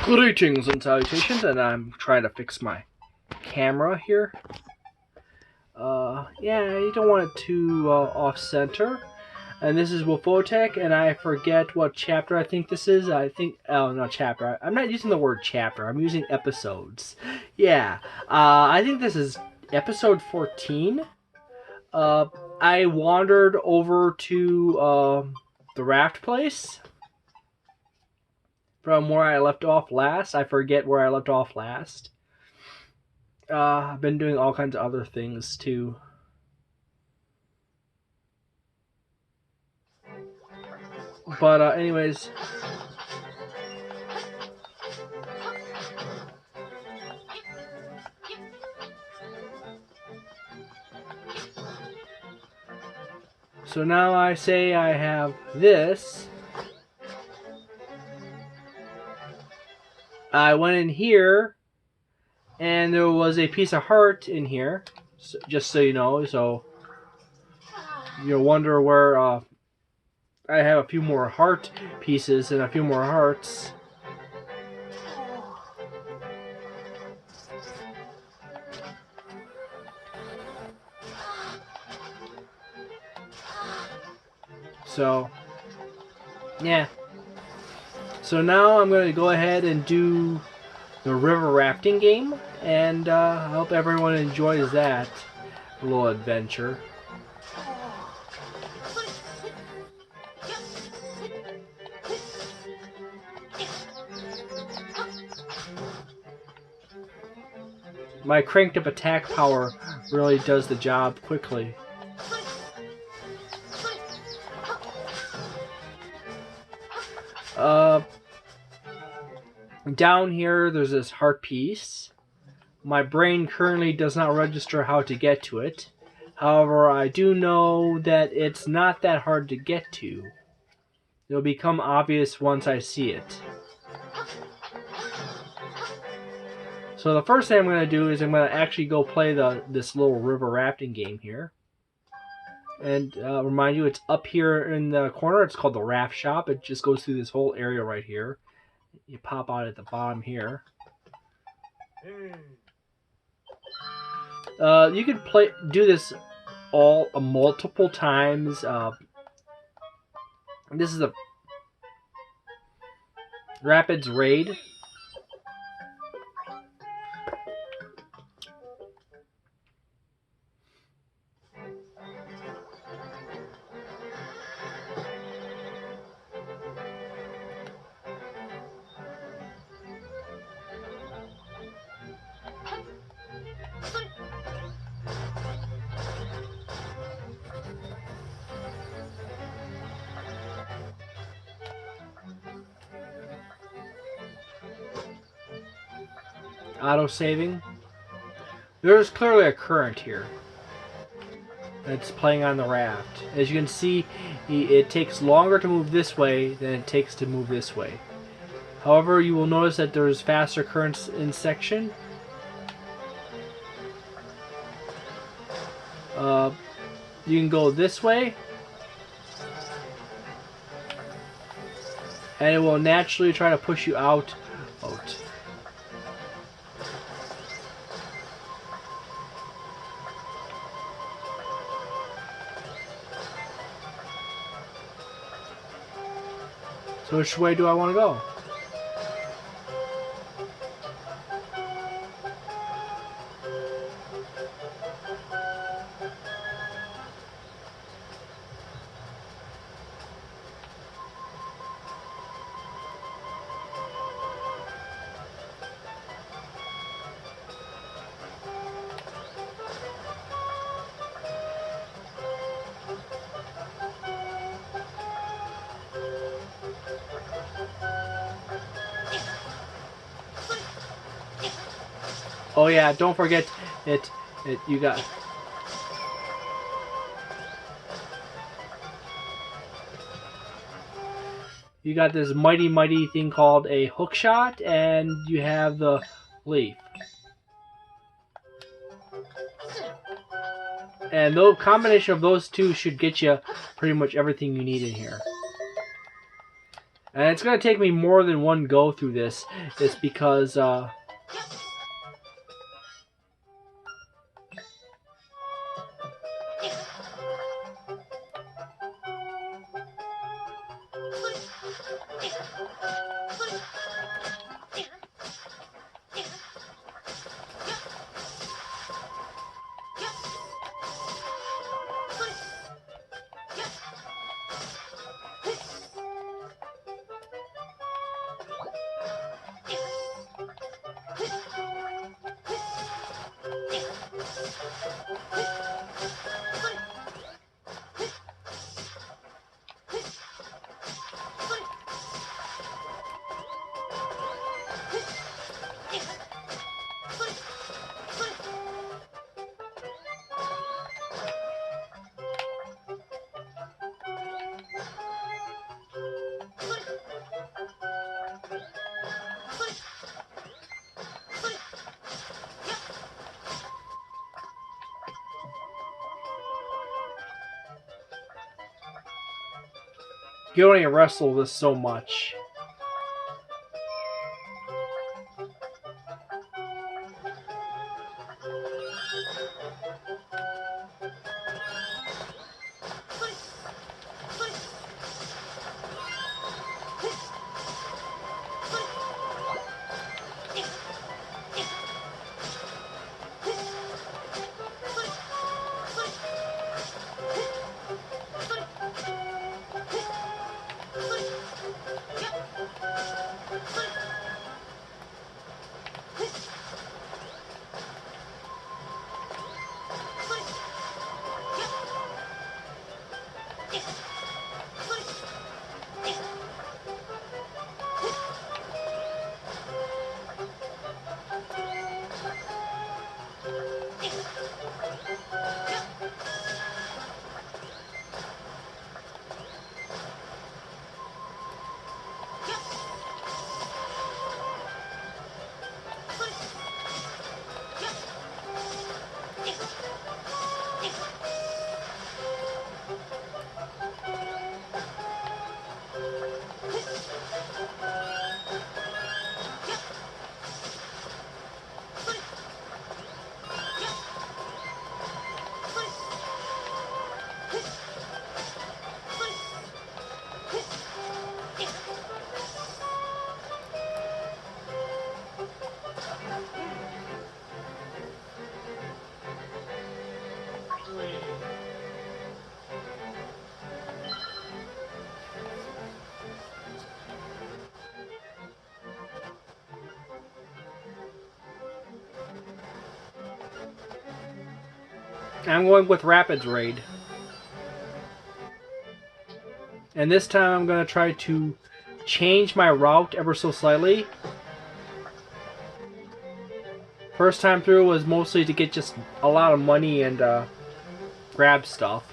Greetings and salutations, and I'm trying to fix my camera here. Yeah, you don't want it too off-center. And this is Wolfphototech, and I forget what chapter I think this is. Oh, not chapter. I'm not using the word chapter. I'm using episodes. Yeah, I think this is episode 14. I wandered over to the raft place from where I left off last. I forget where I left off last. I've been doing all kinds of other things too. But anyways, so now I say I have this. I went in here, and there was a piece of heart in here, so, just so you know. So you'll wonder where I have a few more heart pieces and a few more hearts. So, yeah. So now I'm going to go ahead and do the river rafting game, and I hope everyone enjoys that little adventure. My cranked up attack power really does the job quickly. Down here, there's this heart piece. My brain currently does not register how to get to it. However, I do know that it's not that hard to get to. It'll become obvious once I see it. So the first thing I'm going to do is I'm going to actually go play this little river rafting game here. And remind you, it's up here in the corner. It's called the Raft Shop. It just goes through this whole area right here. You pop out at the bottom here. You can do this multiple times. This is a Rapids Raid. Auto-saving. There's clearly a current here that's playing on the raft. As you can see, it takes longer to move this way than it takes to move this way. However, you will notice that there's faster currents in section. You can go this way, and it will naturally try to push you out. So which way do I want to go? Oh yeah, don't forget you got this mighty thing called a hook shot, and you have the leaf. And the combination of those two should get you pretty much everything you need in here. And it's going to take me more than one go through this. It's because... You only wrestle this so much. I'm going with Rapids Raid. And this time I'm going to try to change my route ever so slightly. First time through was mostly to get just a lot of money and grab stuff.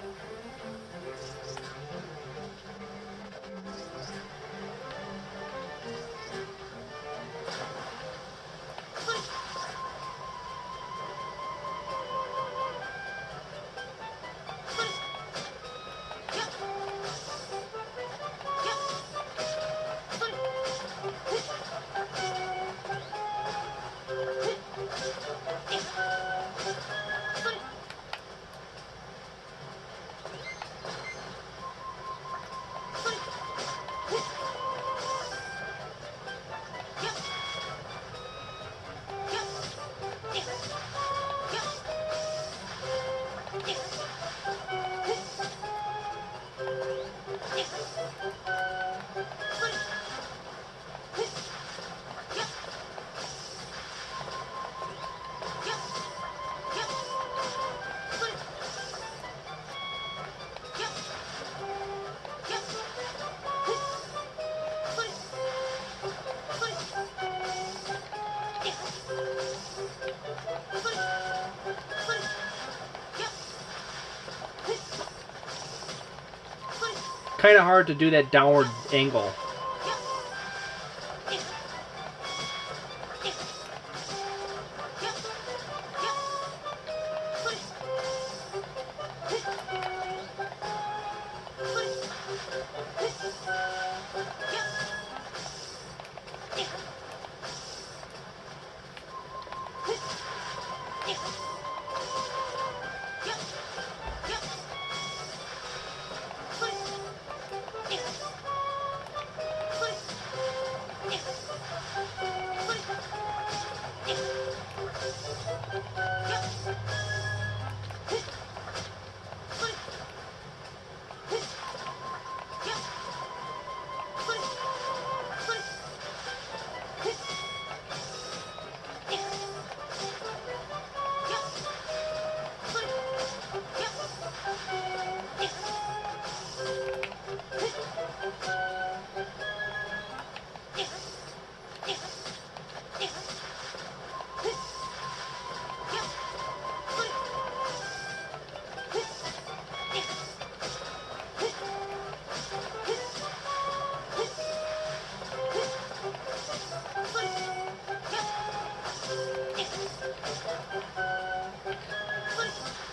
Kind of hard to do that downward angle.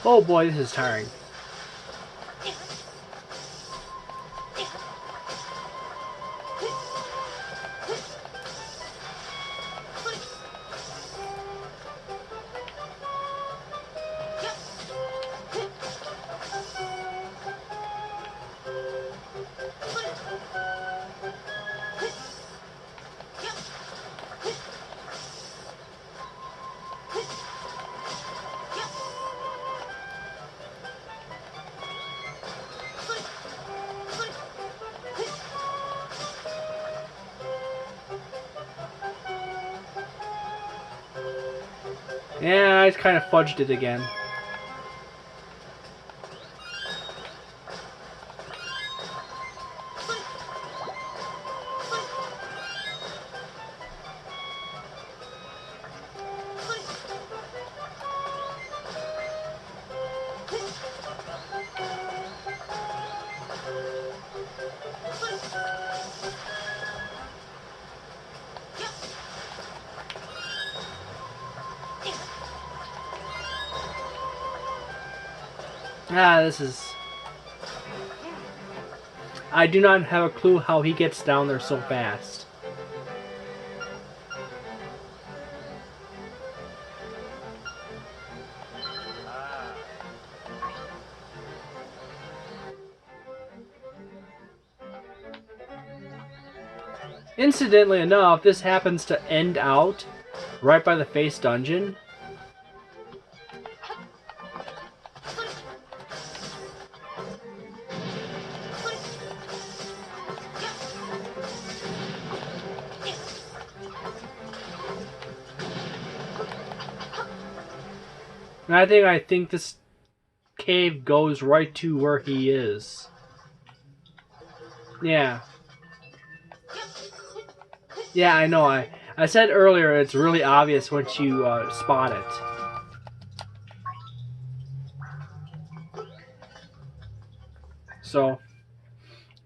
Oh boy, this is tiring. Yeah, I kind of fudged it again. Ah, this is... I do not have a clue how he gets down there so fast. Incidentally enough, this happens to end out right by the face dungeon. And I think this cave goes right to where he is. Yeah. Yeah, I know. I said earlier it's really obvious once you spot it. So,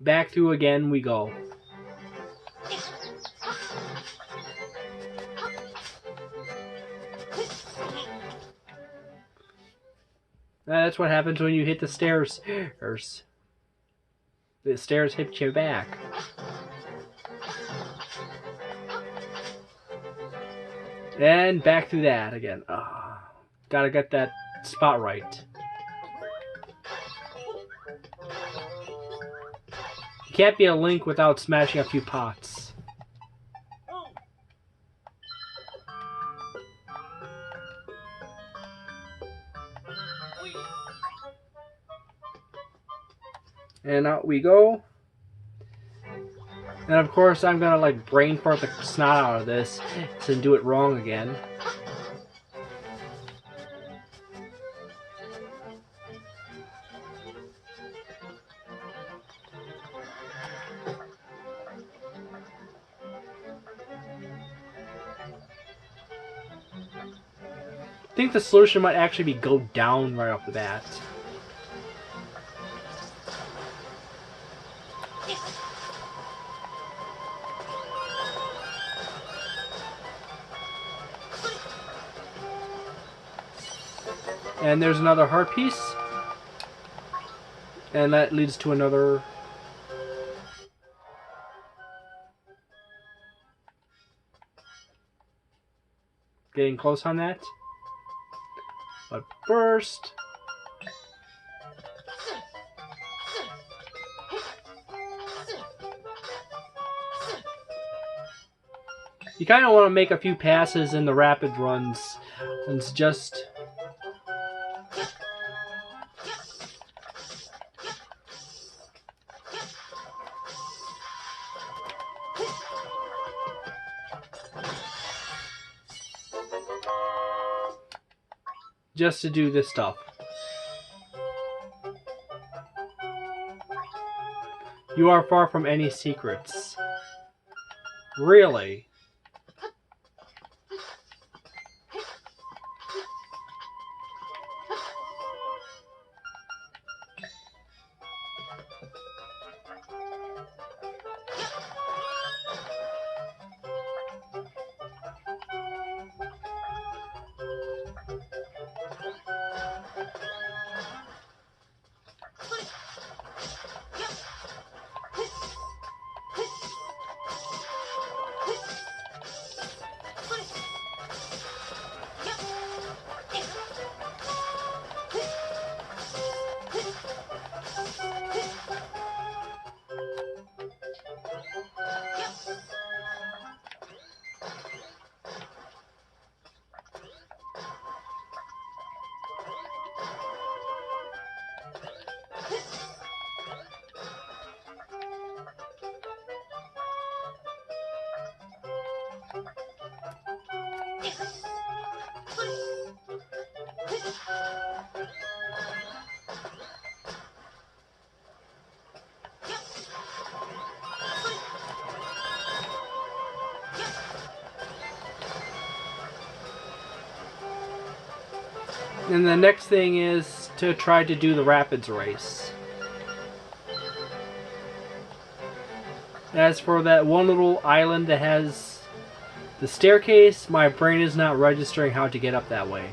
back through again we go. That's what happens when you hit the stairs. The stairs hit you back. And back through that again. Gotta get that spot right. You can't be a Link without smashing a few pots. And out we go. And of course I'm gonna like brain fart the snot out of this and do it wrong again. I think the solution might actually be go down right off the bat. And there's another heart piece. And that leads to another... Getting close on that. But first... You kind of want to make a few passes in the rapid runs. And it's just... just to do this stuff. You are far from any secrets. Really? And the next thing is to try to do the rapids race. As for that one little island that has the staircase, my brain is not registering how to get up that way.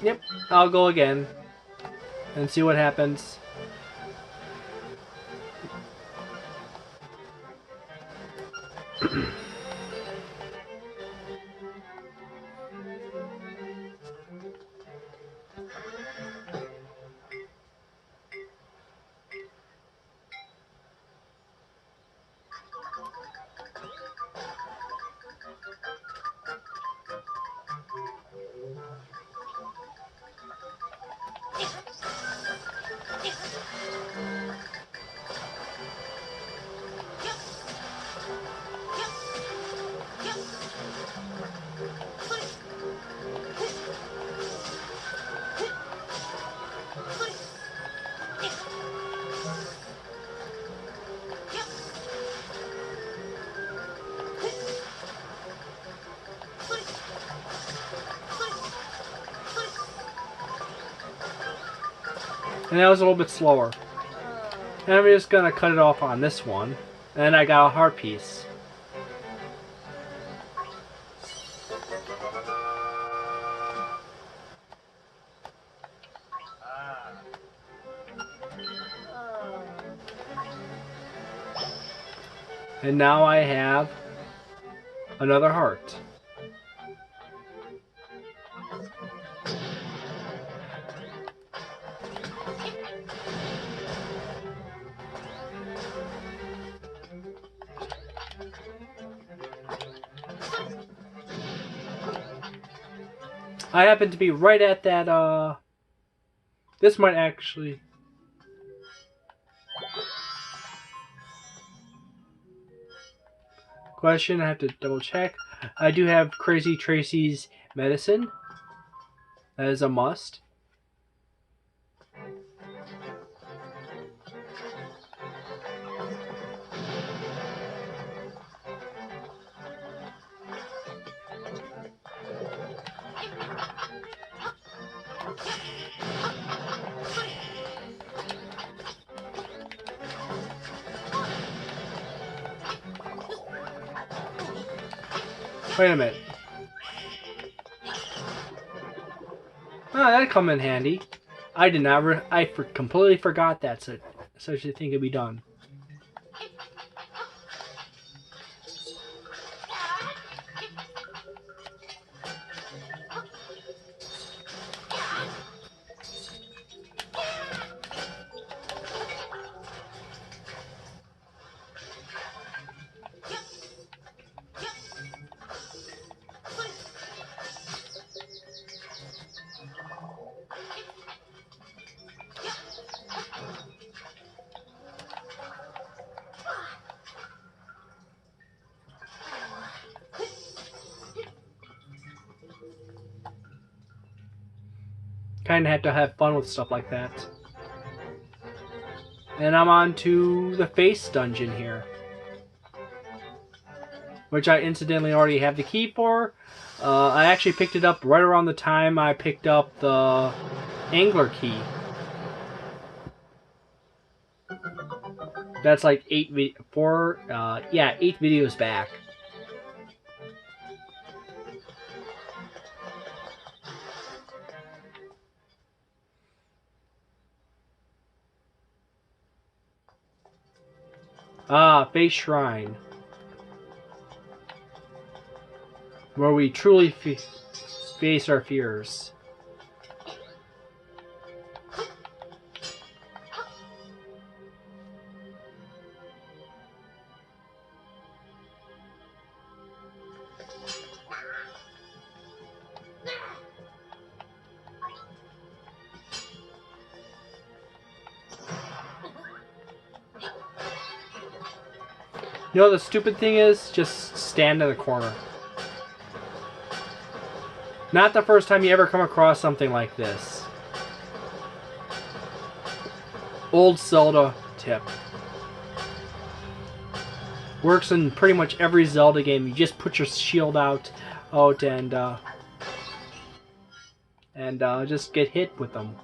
Yep, I'll go again and see what happens. And that was a little bit slower. And I'm just gonna cut it off on this one. And I got a heart piece. And now I have another heart. I happen to be right at that, this might actually... Question, I have to double check. I do have Crazy Tracy's medicine. That is a must. Wait a minute. Oh, that'd come in handy. I did not. Completely forgot that such a thing could be done. Kind of have to have fun with stuff like that. And I'm on to the face dungeon here, which I incidentally already have the key for. I actually picked it up right around the time I picked up the angler key. That's like 8 videos back. Ah, Face Shrine. Where we truly face our fears. You know what the stupid thing is? Just stand in the corner. Not the first time you ever come across something like this. Old Zelda tip. Works in pretty much every Zelda game. You just put your shield out and just get hit with them.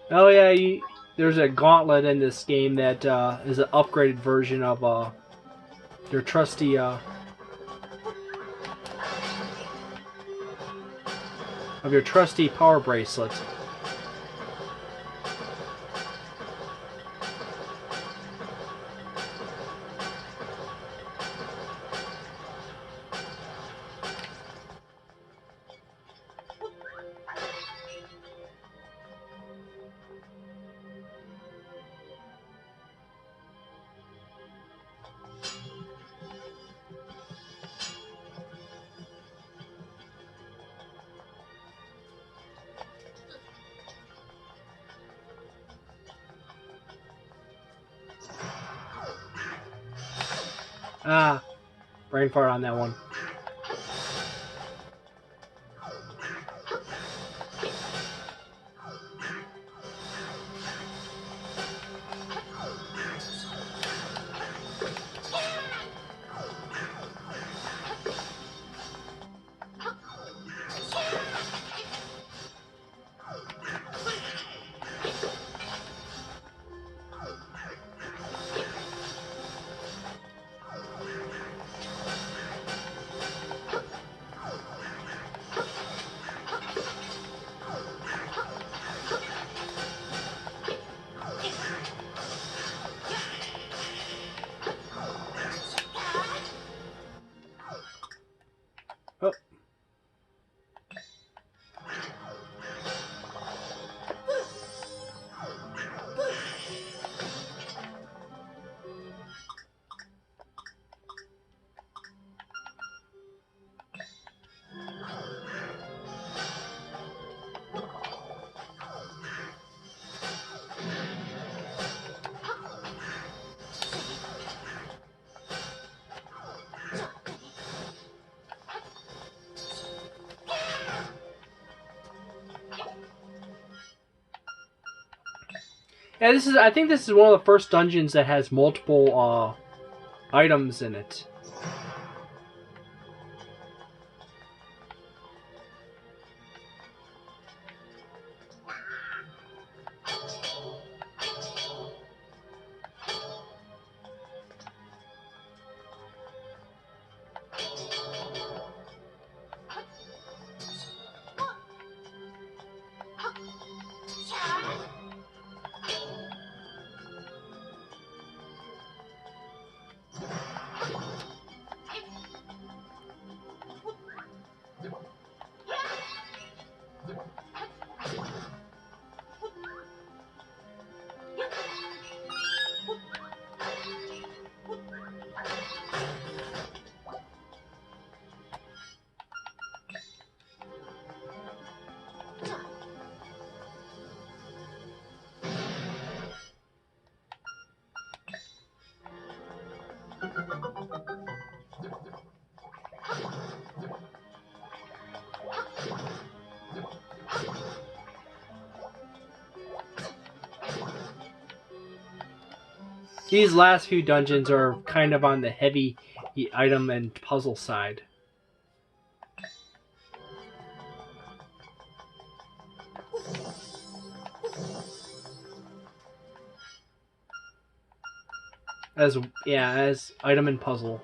Oh yeah, there's a gauntlet in this game that is an upgraded version of your trusty power bracelet. Ah, brain fart on that one. Oh. Yeah, I think this is one of the first dungeons that has multiple items in it. These last few dungeons are kind of on the heavy item and puzzle side. As item and puzzle.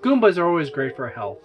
Goombas are always great for health.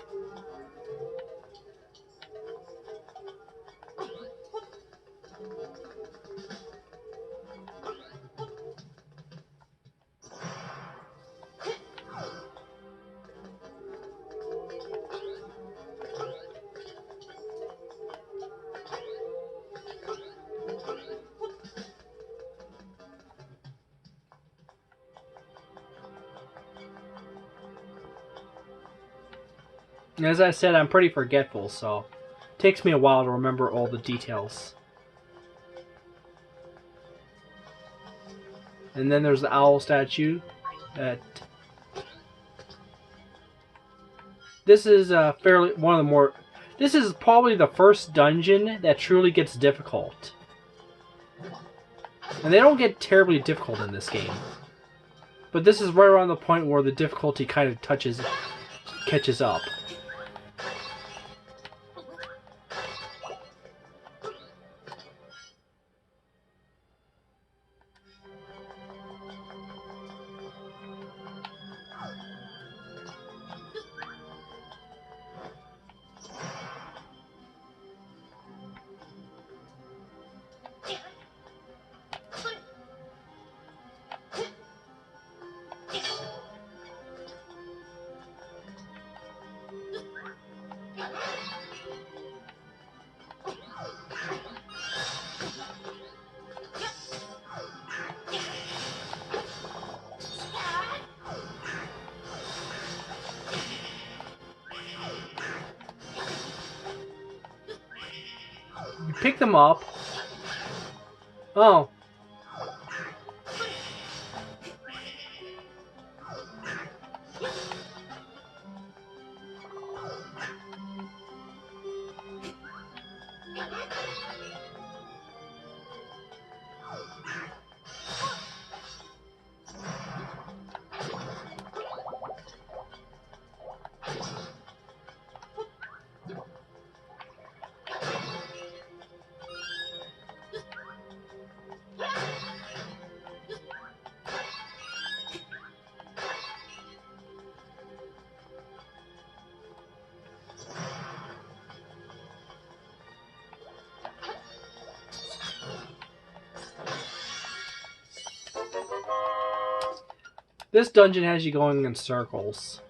And as I said, I'm pretty forgetful, so it takes me a while to remember all the details. And then there's the owl statue. This is one of the more. This is probably the first dungeon that truly gets difficult. And they don't get terribly difficult in this game. But this is right around the point where the difficulty kind of catches up. You pick them up. Oh. This dungeon has you going in circles.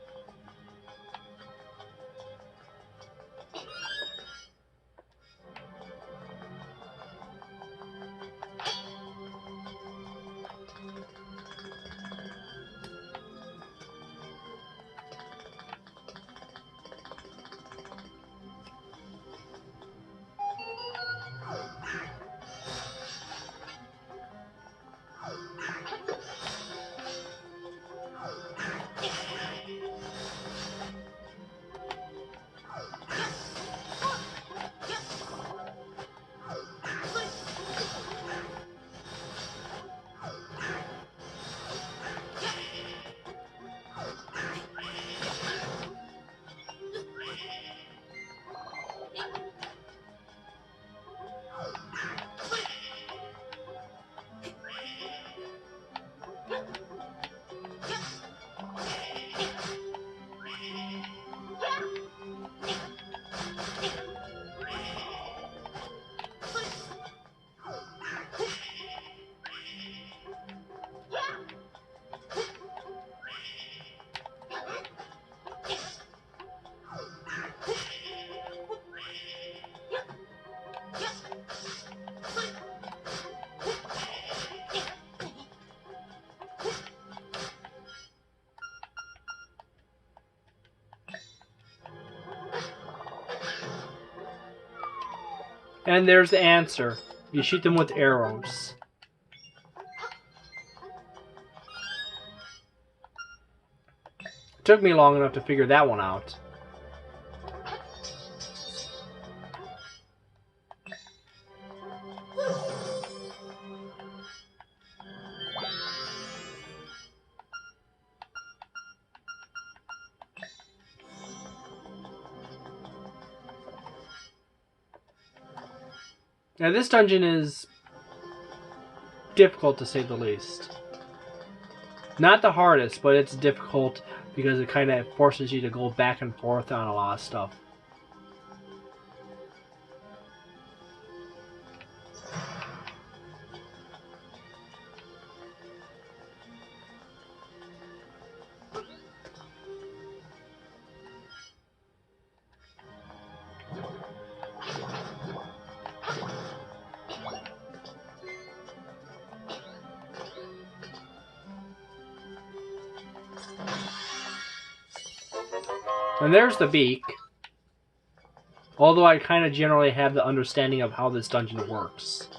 And there's the answer. You shoot them with arrows. It took me long enough to figure that one out. Now this dungeon is difficult to say the least. Not the hardest, but it's difficult because it kind of forces you to go back and forth on a lot of stuff. And there's the beak. Although I kind of generally have the understanding of how this dungeon works.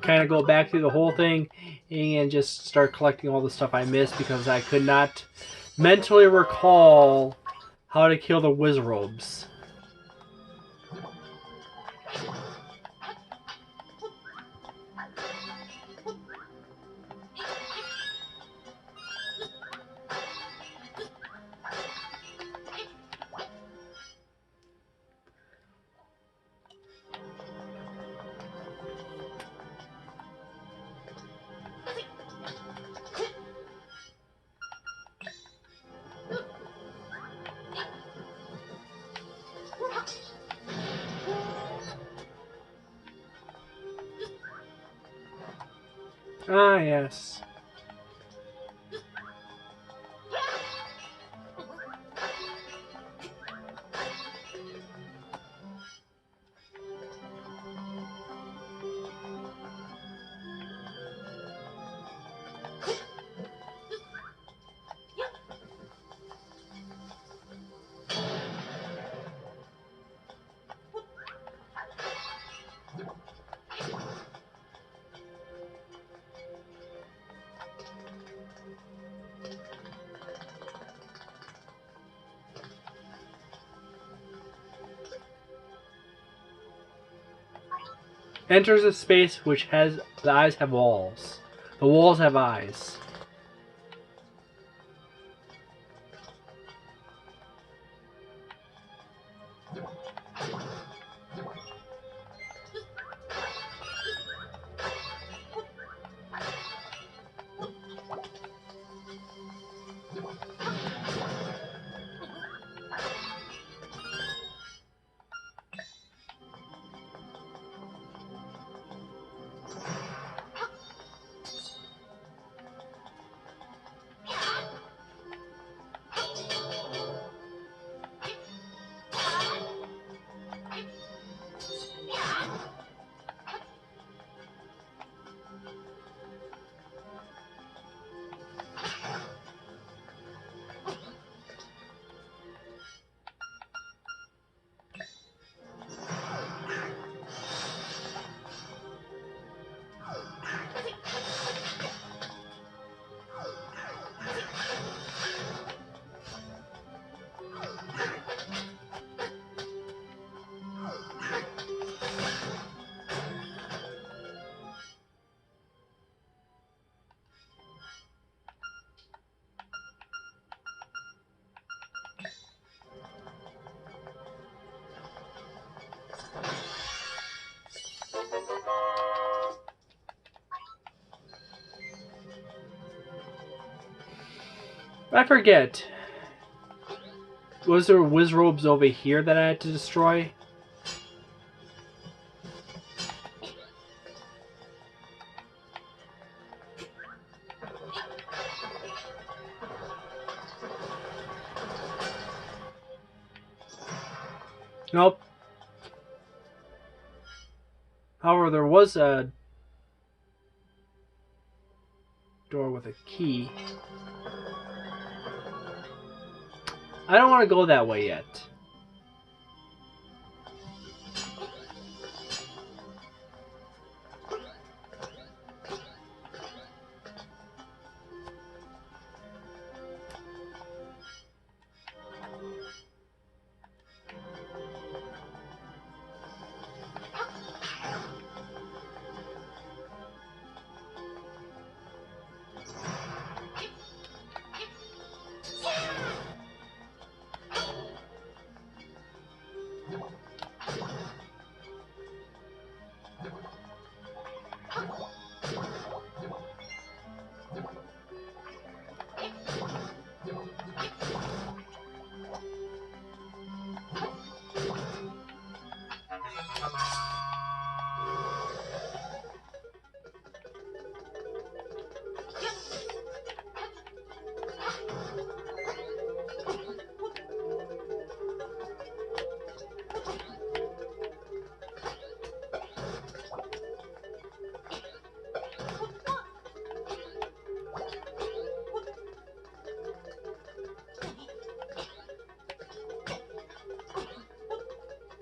Kind of go back through the whole thing and just start collecting all the stuff I missed because I could not mentally recall how to kill the Wizrobes. Ah, yes. Enters a space which has the eyes have walls. The walls have eyes. I forget. Was there Wizrobes over here that I had to destroy? Nope. However, there was a door with a key. I don't want to go that way yet.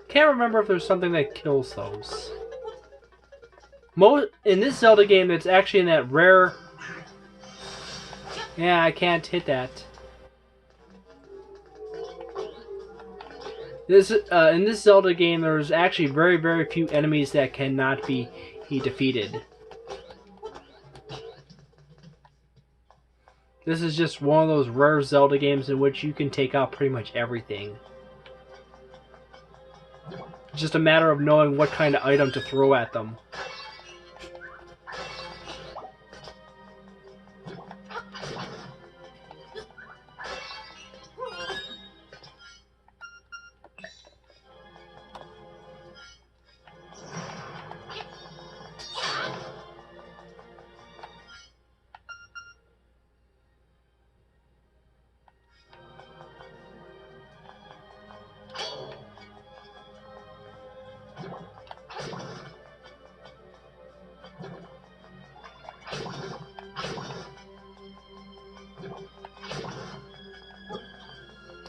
Can't remember if there's something that kills those. In this Zelda game, it's actually in that rare... Yeah, I can't hit that. In this Zelda game, there's actually very, very few enemies that cannot be defeated. This is just one of those rare Zelda games in which you can take out pretty much everything. It's just a matter of knowing what kind of item to throw at them.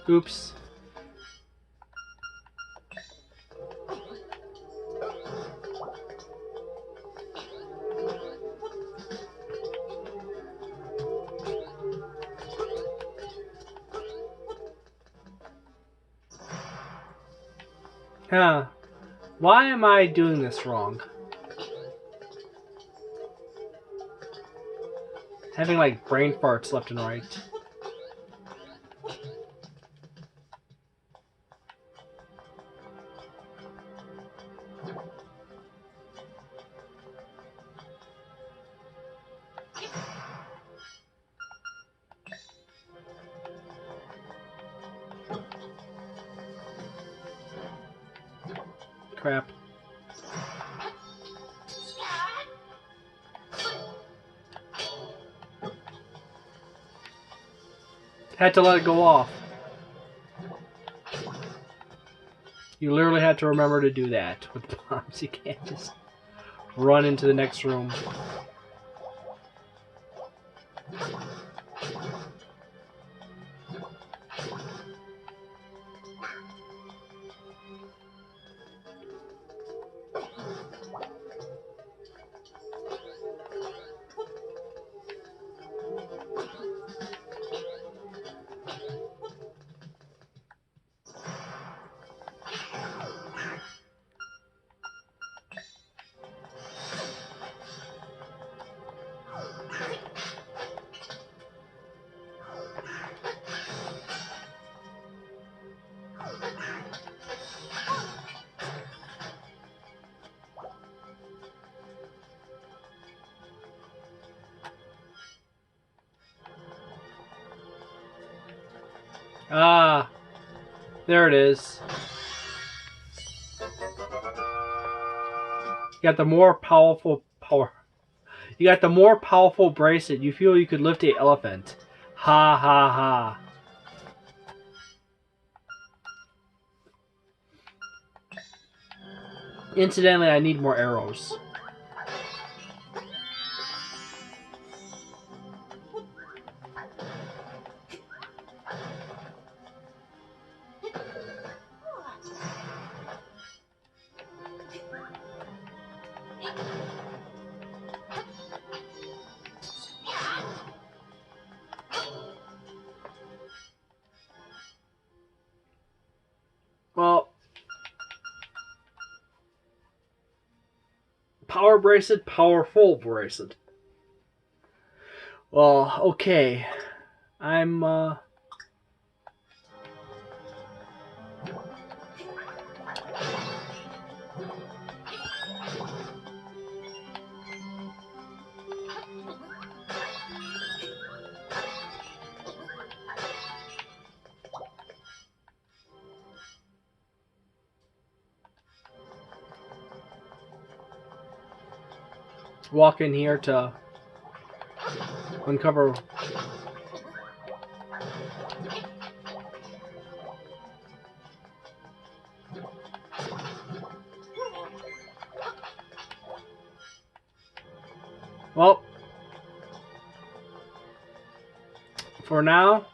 Oops. Huh. Why am I doing this wrong? Having like brain farts left and right. Crap. Had to let it go off. You literally had to remember to do that with bombs. You can't just run into the next room. Ah, There it is. You got the more powerful power. You got the more powerful bracelet. You feel you could lift an elephant. Ha ha ha. Incidentally, I need more arrows. Well, power bracelet, powerful bracelet. Well, okay. I'm, walk in here to uncover. Well, for now,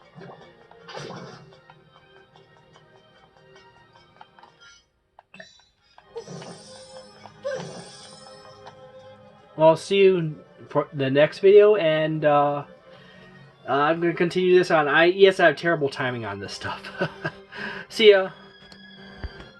I'll see you for the next video, and I'm going to continue this on. Yes, I have terrible timing on this stuff. See ya.